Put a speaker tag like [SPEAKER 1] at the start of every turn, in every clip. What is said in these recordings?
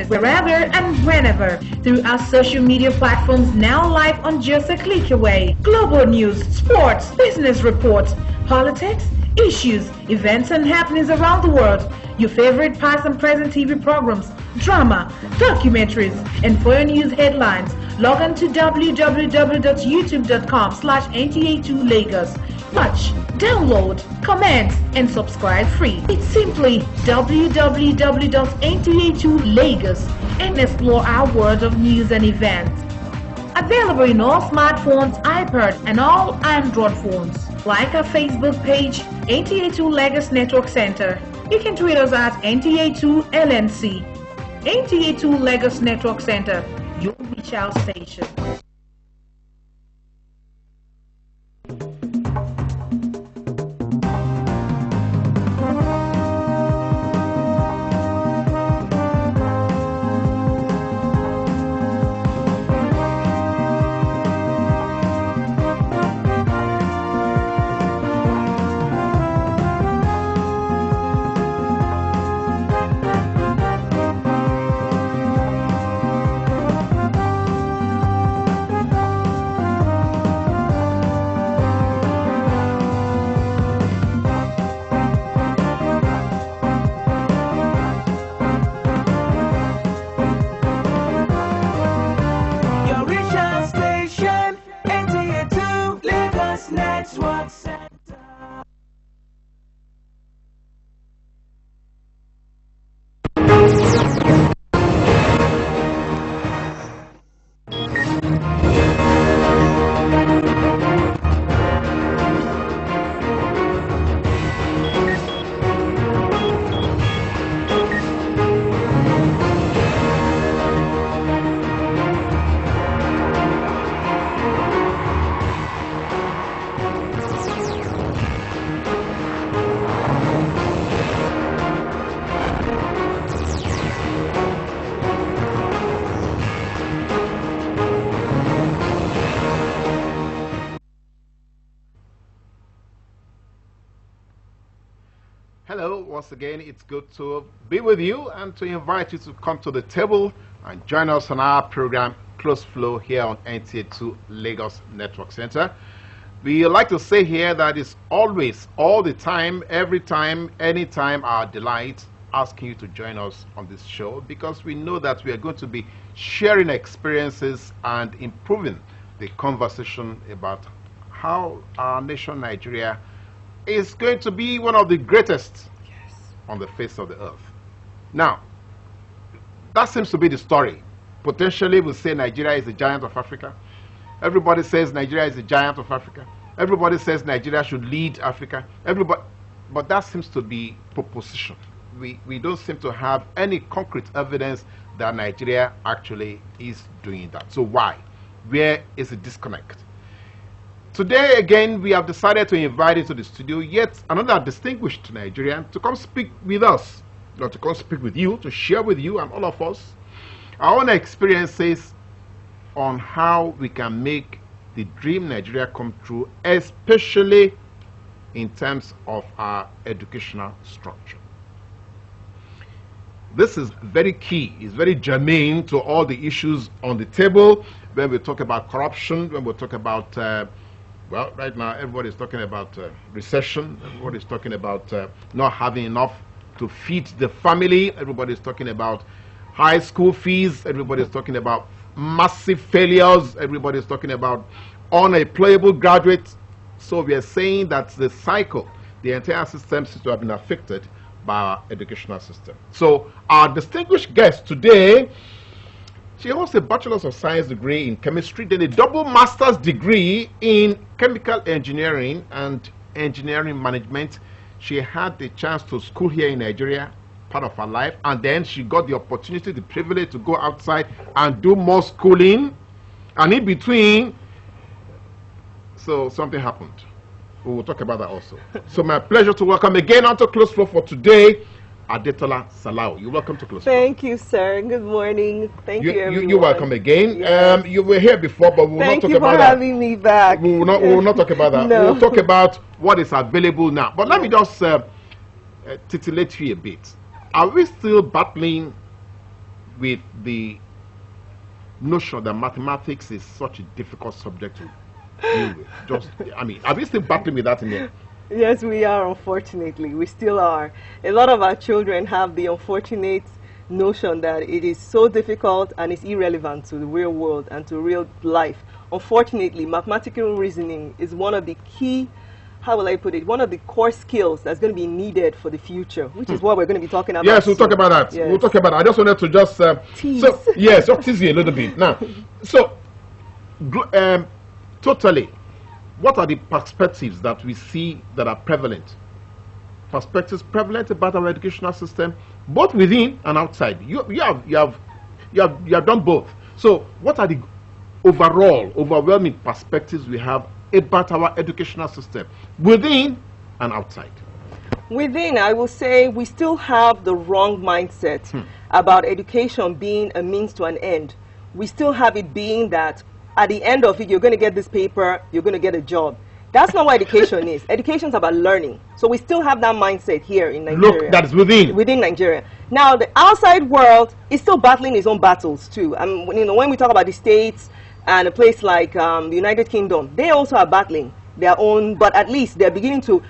[SPEAKER 1] wherever and whenever through our social media platforms, now live on just a click away. Global news, sports, business reports, politics, issues, events and happenings around the world, your favorite past and present TV programs, drama, documentaries, and foreign news headlines. Log on to www.youtube.com/NTA2Lagos. Watch, download, comment, and subscribe free. It's simply www.NTA2Lagos and explore our world of news and events. Available in all smartphones, iPad, and all Android phones. Like our Facebook page, NTA2 Lagos Network Center. You can tweet us at NTA2 LNC. NTA2 Lagos Network Center. You'll reach our station.
[SPEAKER 2] Hello, once again, it's good to be with you and to invite you to come to the table and join us on our program, Close Flow, here on NTA2 Lagos Network Center. We like to say here that it's always, all the time, every time, anytime, our delight asking you to join us on this show, because we know that we are going to be sharing experiences and improving the conversation about how our nation, Nigeria, is going to be one of the greatest on the face of the earth. Now, that seems to be the story. Potentially, we'll say Nigeria is the giant of Africa. Everybody says Nigeria is the giant of Africa. Everybody says Nigeria should lead Africa. Everybody, but that seems to be proposition. We don't seem to have any concrete evidence that Nigeria actually is doing that. So why? Where is the disconnect? Today, again, we have decided to invite into the studio yet another distinguished Nigerian to come speak with us, or to come speak with you, to share with you and all of us our own experiences on how we can make the dream Nigeria come true, especially in terms of our educational structure. This is very key, it's very germane to all the issues on the table when we talk about corruption, when we talk about well, right now everybody's talking about recession, everybody's talking about not having enough to feed the family, everybody's talking about high school fees, everybody's talking about massive failures, everybody's talking about unemployable graduates. So we are saying that the cycle, the entire system seems to have been affected by our educational system. So our distinguished guest today, she holds a Bachelor's of Science degree in chemistry, then a double master's degree in chemical engineering and engineering management. She had the chance to school here in Nigeria, part of her life, and then she got the opportunity, the privilege to go outside and do more schooling, and in between, so something happened. We will talk about that also. So my pleasure to welcome again onto Close Flow for today, Adetola Salau. You're welcome to Close Flow.
[SPEAKER 3] Thank you, sir. Good morning. Thank you, everyone.
[SPEAKER 2] You're welcome again.
[SPEAKER 3] Yes.
[SPEAKER 2] You were here before, but we will not talk about that.
[SPEAKER 3] Thank you for having me back.
[SPEAKER 2] We will not talk about that.
[SPEAKER 3] No.
[SPEAKER 2] We'll talk about what is available now. But let me just titillate you a bit. Are we still battling with the notion that mathematics is such a difficult subject to deal with? Just, I mean, are we still battling with that in there?
[SPEAKER 3] Yes, we are, unfortunately. We still are. A lot of our children have the unfortunate notion that it is so difficult and it's irrelevant to the real world and to real life. Unfortunately, mathematical reasoning is one of the key, how will I put it, one of the core skills that's going to be needed for the future, which is what we're going to be talking about.
[SPEAKER 2] Yes, we'll talk about that.
[SPEAKER 3] Yes.
[SPEAKER 2] We'll talk about that. I just wanted to just
[SPEAKER 3] tease.
[SPEAKER 2] So yes, just tease you a little bit. Now, so totally, what are the perspectives that we see that are prevalent? Perspectives prevalent about our educational system, both within and outside. You have done both. So, what are the overall, overwhelming perspectives we have about our educational system, within and outside?
[SPEAKER 3] Within, I will say we still have the wrong mindset about education being a means to an end. We still have it being that at the end of it, you're going to get this paper, you're going to get a job. That's not what education is. Education is about learning. So we still have that mindset here in Nigeria.
[SPEAKER 2] Look, that is within.
[SPEAKER 3] Within Nigeria. Now, the outside world is still battling its own battles too. You know, when we talk about the States and a place like the United Kingdom, they also are battling their own, but at least they're beginning to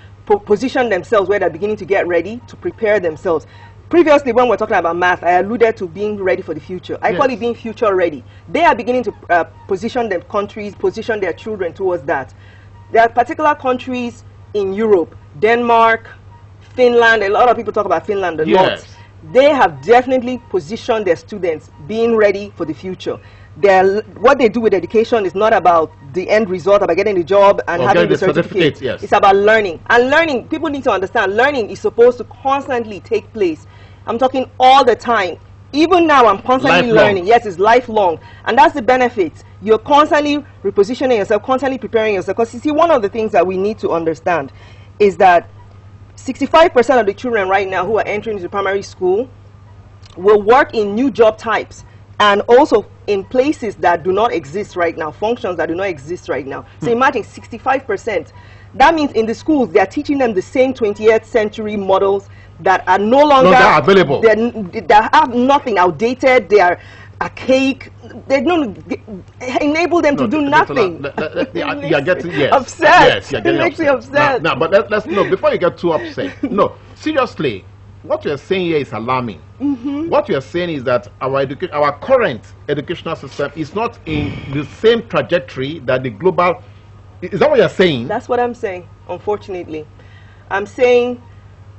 [SPEAKER 3] position themselves where they're beginning to get ready to prepare themselves. Previously, when we're talking about math, I alluded to being ready for the future. I call it being future ready. They are beginning to position their countries, position their children towards that. There are particular countries in Europe, Denmark, Finland. A lot of people talk about Finland a lot. They have definitely positioned their students being ready for the future. What they do with education is not about the end result, about getting the job and having the certificate. It's about learning. And learning, people need to understand, learning is supposed to constantly take place. I'm talking all the time. Even now, I'm constantly learning. Yes, it's lifelong. And that's the benefit. You're constantly repositioning yourself, constantly preparing yourself. Because you see, one of the things that we need to understand is that 65% of the children right now who are entering into primary school will work in new job types and also in places that do not exist right now, functions that do not exist right now. So imagine 65%. That means in the schools, they are teaching them the same 20th century models that are no longer
[SPEAKER 2] available.
[SPEAKER 3] They have nothing, outdated, they are archaic. They don't enable them to do nothing.
[SPEAKER 2] You're getting
[SPEAKER 3] upset.
[SPEAKER 2] You're getting
[SPEAKER 3] it makes me upset.
[SPEAKER 2] No, but let's know, before you get too upset. No, seriously, what you're saying here is alarming. What you're saying is that our current educational system is not in the same trajectory that the global. Is that what you're saying?
[SPEAKER 3] That's what I'm saying, unfortunately. I'm saying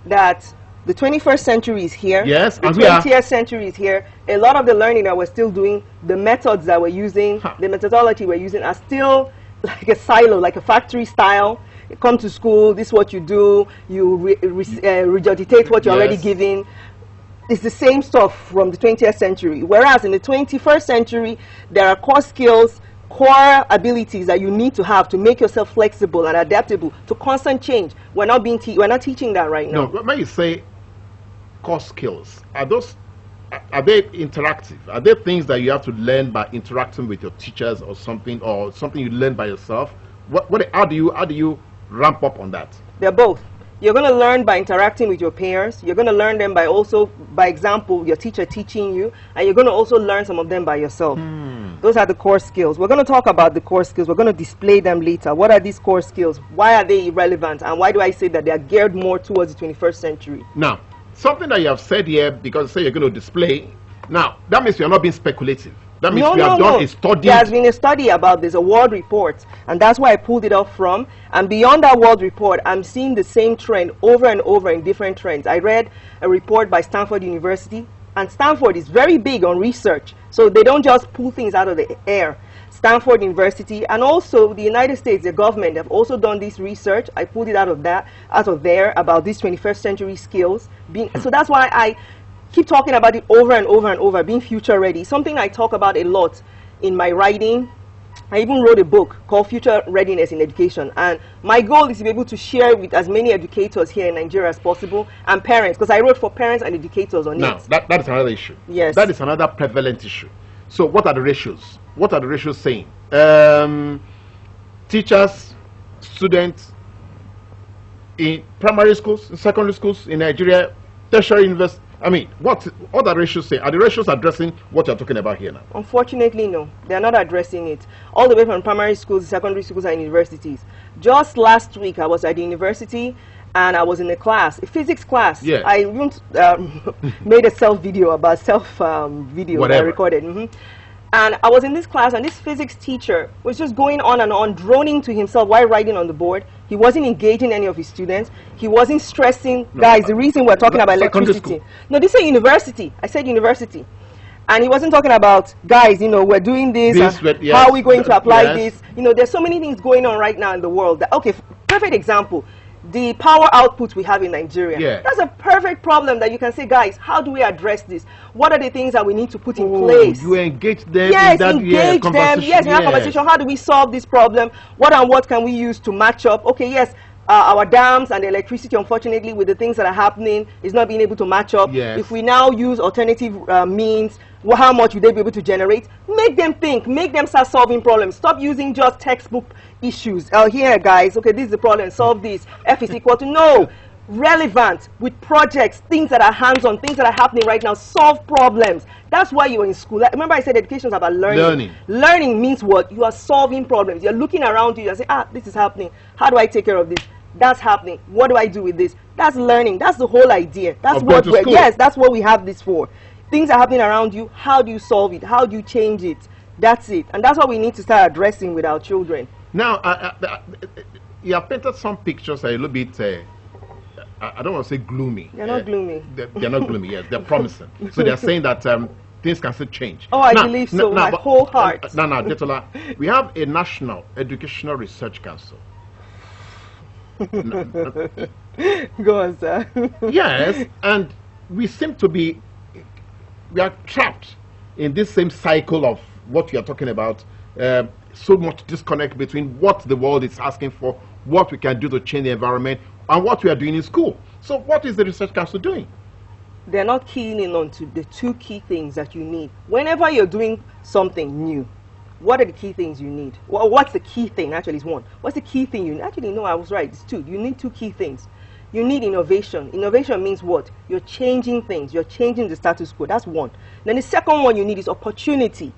[SPEAKER 3] that the 21st century is here.
[SPEAKER 2] Yes,
[SPEAKER 3] the 20th century is here. A lot of the learning that we're still doing, the methods that we're using, the methodology we're using are still like a silo, like a factory style. You come to school, this is what you do, you regurgitate what you're already given. It's the same stuff from the 20th century. Whereas in the 21st century, there are core skills, core abilities that you need to have to make yourself flexible and adaptable to constant change. We're not teaching that right now.
[SPEAKER 2] No, when you say core skills, are they interactive? Are they things that you have to learn by interacting with your teachers or something you learn by yourself? How do you ramp up on that?
[SPEAKER 3] They're both. You're going to learn by interacting with your peers. You're going to learn them by example, your teacher teaching you, and you're going to also learn some of them by yourself. Those are the core skills. We're going to talk about the core skills. We're going to display them later. What are these core skills? Why are they irrelevant? And why do I say that they are geared more towards the 21st century?
[SPEAKER 2] Now, something that you have said here, because you say you're going to display, now, that means you're not being speculative. That means we have done a study.
[SPEAKER 3] There has been a study about this, a world report, and that's why I pulled it off from. And beyond that world report, I'm seeing the same trend over and over in different trends. I read a report by Stanford University, and Stanford is very big on research, so they don't just pull things out of the air. Stanford University and also the United States, the government, have also done this research. I pulled it out of there about these 21st century skills. So that's why I keep talking about it over and over and over, being future ready. Something I talk about a lot in my writing. I even wrote a book called Future Readiness in Education. And my goal is to be able to share with as many educators here in Nigeria as possible and parents, because I wrote for parents and educators on it.
[SPEAKER 2] Now, that is another issue.
[SPEAKER 3] Yes.
[SPEAKER 2] That is another prevalent issue. So what are the ratios? What are the ratios saying? Teachers, students in primary schools, in secondary schools in Nigeria, tertiary university, I mean, what the ratios say? Are the ratios addressing what you're talking about here now?
[SPEAKER 3] Unfortunately, no. They are not addressing it. All the way from primary schools, secondary schools, and universities. Just last week, I was at the university, and I was in a class, a physics class.
[SPEAKER 2] Yeah.
[SPEAKER 3] I made a self-video about video that I recorded. And I was in this class, and this physics teacher was just going on and on, droning to himself while writing on the board. He wasn't engaging any of his students. He wasn't stressing. Guys, the reason we're talking about electricity. No, this is university. I said university. And he wasn't talking about, guys, you know, we're doing this, how are we going to apply this? You know, there's so many things going on right now in the world. That, okay, perfect example. The power output we have in Nigeria.
[SPEAKER 2] Yeah.
[SPEAKER 3] That's a perfect problem that you can say, guys, how do we address this? What are the things that we need to put in place?
[SPEAKER 2] You engage them
[SPEAKER 3] yes,
[SPEAKER 2] in that
[SPEAKER 3] engage them. Yes, in that conversation. How do we solve this problem? What and what can we use to match up? Okay, yes, our dams and the electricity, unfortunately, with the things that are happening, is not being able to match up.
[SPEAKER 2] Yes.
[SPEAKER 3] If we now use alternative means, well, how much would they be able to generate? Make them think. Make them start solving problems. Stop using just textbook issues. Oh, here, guys, okay, this is the problem. Solve this. F is equal to no. Relevant with projects, things that are hands-on, things that are happening right now. Solve problems. That's why you're in school. Remember I said education is about learning. Learning means what? You are solving problems. You're looking around you and saying, ah, this is happening. How do I take care of this? That's happening. What do I do with this? That's learning. That's the whole idea. That's what we're, yes, that's what we have this for. Things are happening around you. How do you solve it? How do you change it? That's it. And that's what we need to start addressing with our children.
[SPEAKER 2] Now, you have painted some pictures a little bit, I don't want to say gloomy.
[SPEAKER 3] They're not gloomy.
[SPEAKER 2] They're not gloomy, yes. They're promising. So they're saying that things can still change.
[SPEAKER 3] Oh, I believe so. My whole heart.
[SPEAKER 2] No, Detola, we have a National Educational Research Council.
[SPEAKER 3] Go on, sir.
[SPEAKER 2] Yes, and we seem to be, we are trapped in this same cycle of what we are talking about. So much disconnect between what the world is asking for, what we can do to change the environment, and what we are doing in school. So what is the Research Council doing?
[SPEAKER 3] They're not keying in on to the two key things that you need. Whenever you're doing something new, what are the key things you need? Well, what's the key thing? Actually, it's one. What's the key thing you need? Actually, no, I was right. It's two. You need two key things. You need innovation. Innovation means what? You're changing things. You're changing the status quo. That's one. Then the second one you need is opportunity.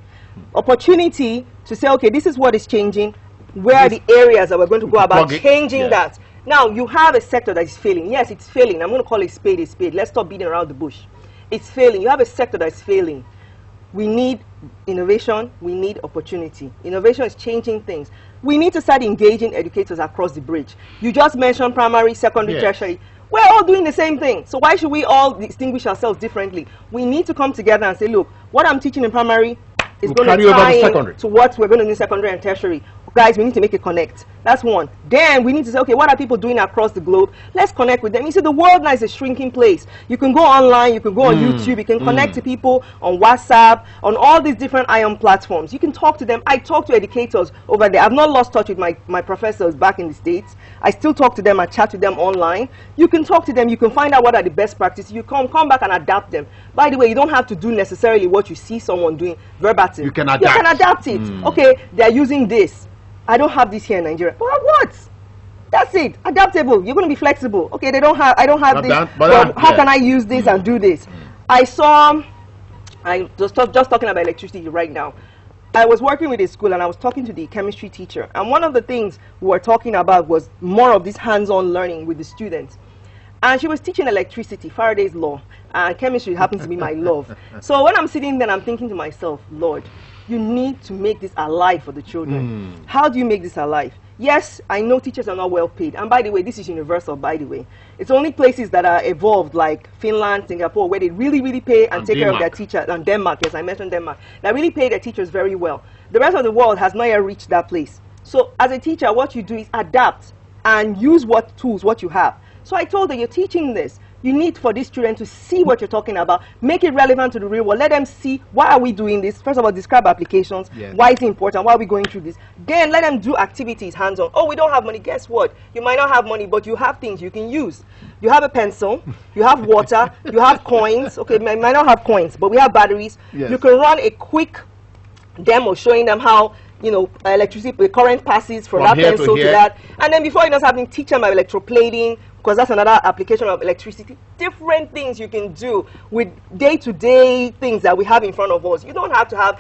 [SPEAKER 3] Opportunity to say, okay, this is what is changing. Where are the areas that we're going to go about changing that? Now, you have a sector that is failing. Yes, it's failing. I'm going to call it a spade a spade. Let's stop beating around the bush. It's failing. You have a sector that is failing. We need innovation. We need opportunity. Innovation is changing things. We need to start engaging educators across the bridge. You just mentioned primary, secondary, tertiary. We're all doing the same thing. So why should we all distinguish ourselves differently? We need to come together and say, look, what I'm teaching in primary is going to tie in to what we're going to do in secondary and tertiary. Guys, we need to make a connect. That's one. Then we need to say, okay, what are people doing across the globe? Let's connect with them. You see, the world now is a shrinking place. You can go online, you can go on YouTube, you can connect to people on WhatsApp, on all these different ION platforms. You can talk to them. I talk to educators over there. I've not lost touch with my professors back in the States. I still talk to them and chat with them online. You can talk to them. You can find out what are the best practices. You come back and adapt them. By the way, you don't have to do necessarily what you see someone doing verbatim.
[SPEAKER 2] You can adapt.
[SPEAKER 3] You can adapt it. Okay, they're using this. I don't have this here in Nigeria. But what? That's it. Adaptable. You're going to be flexible. Okay, I don't have this. How can I use this and do this? I just talking about electricity right now. I was working with a school and I was talking to the chemistry teacher. And one of the things we were talking about was more of this hands-on learning with the students. And she was teaching electricity, Faraday's law. And chemistry happens to be my love. So when I'm sitting there, I'm thinking to myself, Lord, you need to make this alive for the children. How do you make this alive? Yes, I know teachers are not well paid. And by the way, this is universal, by the way. It's only places that are evolved, like Finland, Singapore, where they really, really pay and take care of their teachers. And Denmark, yes, I mentioned Denmark. They really pay their teachers very well. The rest of the world has not yet reached that place. So as a teacher, what you do is adapt and use what tools, what you have. So I told her, you're teaching this. You need for these children to see what you're talking about, make it relevant to the real world, let them see why are we doing this. First of all, describe applications, why is it important, why are we going through this. Then let them do activities hands-on. Oh, we don't have money. Guess what? You might not have money, but you have things you can use. You have a pencil, you have water, you have coins. Okay, you might not have coins, but we have batteries. You can run a quick demo showing them how, you know, electricity, the current passes from that pencil to that. And then before you know something, teach them electroplating, because that's another application of electricity. Different things you can do with day-to-day things that we have in front of us. You don't have to have